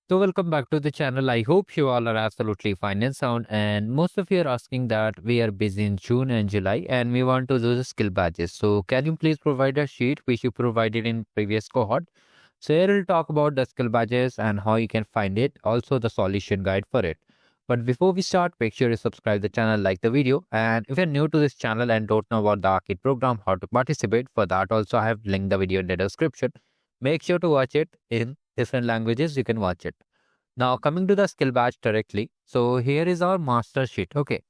So welcome back to the channel. I hope you all are absolutely fine and sound. And most of you are asking that we are busy in June and July and we want to do the skill badges. So can you please provide a sheet which you provided in previous cohort? So here we'll talk about the skill badges and how you can find it. Also the solution guide for it. But before we start, make sure you subscribe the channel, like the video. And if you're new to this channel and don't know about the arcade program, how to participate, for that also I have linked the video in the description. Make sure to watch it in different languages. You can watch it. Now coming to the skill badge directly. So here is our master sheet. Okay.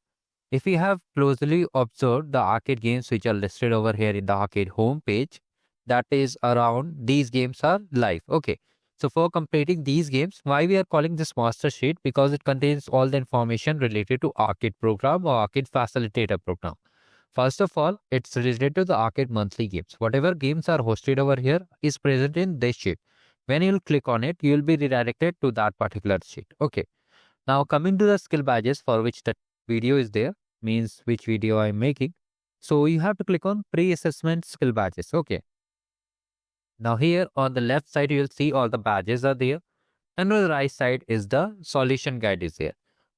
If we have closely observed the arcade games which are listed over here in the arcade home page, that is around these games are live. Okay. So for completing these games, why we are calling this master sheet? Because it contains all the information related to arcade program or arcade facilitator program. First of all, it's related to the arcade monthly games. Whatever games are hosted over here is present in this sheet. When you'll click on it, you'll be redirected to that particular sheet. Okay. Now coming to the skill badges for which the video is there, means which video I'm making. So you have to click on pre-assessment skill badges. Okay. Now here on the left side, you'll see all the badges are there. And on the right side is the solution guide is there.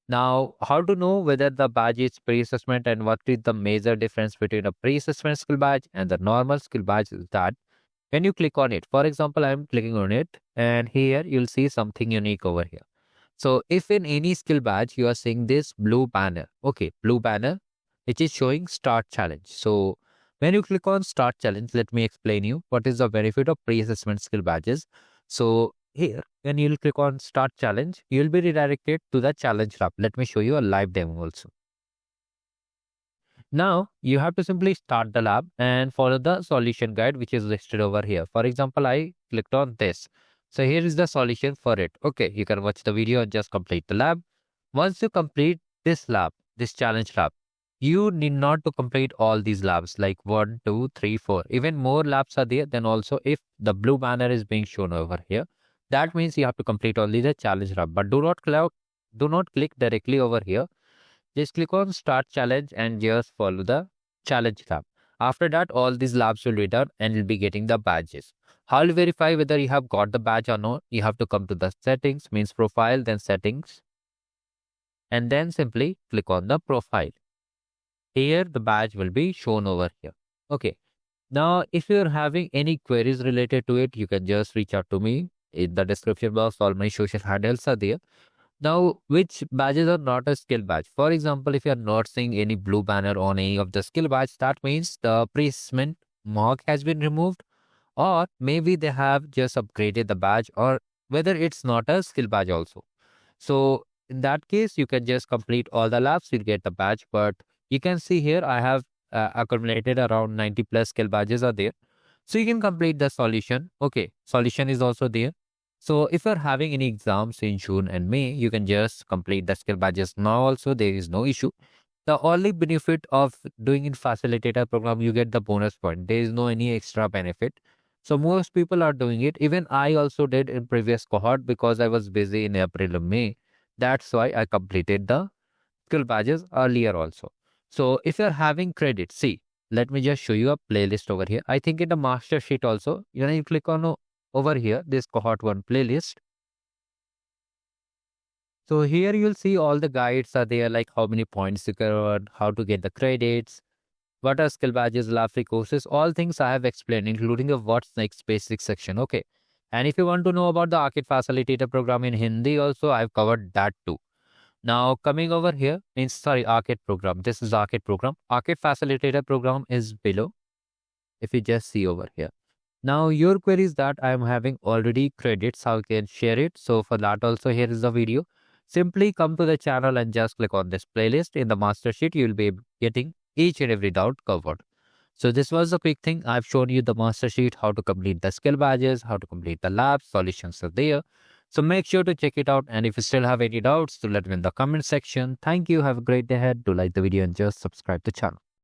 Now, how to know whether the badge is pre-assessment and what is the major difference between a pre-assessment skill badge and the normal skill badge is that when you click on it, for example, I'm clicking on it and here you'll see something unique over here. So if in any skill badge, you are seeing this blue banner, okay, blue banner, which is showing start challenge. So when you click on start challenge, let me explain you what is the benefit of pre-assessment skill badges. So here, when you'll click on start challenge, you'll be redirected to the challenge lab. Let me show you a live demo also. Now you have to simply start the lab and follow the solution guide which is listed over here. For example, I clicked on this. So here is the solution for it. Okay, you can watch the video and just complete the lab. Once you complete this lab, this challenge lab, you need not to complete all these labs like 1, 2, 3, 4. Even more labs are there. Then also if the blue banner is being shown over here, that means you have to complete only the challenge lab. But do not click directly over here. Just click on start challenge and just follow the challenge lab. After that, all these labs will be done and you'll be getting the badges. How to verify whether you have got the badge or not? You have to come to the settings, means profile, then settings. And then simply click on the profile. Here the badge will be shown over here. Okay. Now, if you're having any queries related to it, you can just reach out to me. In the description box, all my social handles are there. Now, which badges are not a skill badge? For example, if you are not seeing any blue banner on any of the skill badge, that means the pre-assessment mark has been removed, or maybe they have just upgraded the badge, or whether it's not a skill badge also. So in that case, you can just complete all the labs, you'll get the badge. But you can see here, I have accumulated around 90 plus skill badges are there. So you can complete the solution. Okay, solution is also there. So if you're having any exams in June and May, you can just complete the skill badges now also. There is no issue. The only benefit of doing in facilitator program, you get the bonus point. There is no any extra benefit. So most people are doing it. Even I also did in previous cohort because I was busy in April and May. That's why I completed the skill badges earlier also. So if you're having credit, see, let me just show you a playlist over here. I think in the master sheet also, when you click on over here, this cohort 1 playlist. So here you'll see all the guides are there, like how many points you can earn, how to get the credits, what are skill badges, lab free courses, all things I have explained, including the what's next basic section. Okay. And if you want to know about the arcade facilitator program in Hindi also, I've covered that too. Now coming over here, arcade program. This is arcade program. Arcade facilitator program is below. If you just see over here. Now your query is that I am having already credits, how I can share it. So for that also, here is the video. Simply come to the channel and just click on this playlist. In the master sheet, you will be getting each and every doubt covered. So this was a quick thing. I've shown you the master sheet, how to complete the skill badges, how to complete the labs, solutions are there. So make sure to check it out. And if you still have any doubts, to let me in the comment section. Thank you. Have a great day ahead. Do like the video and just subscribe to the channel.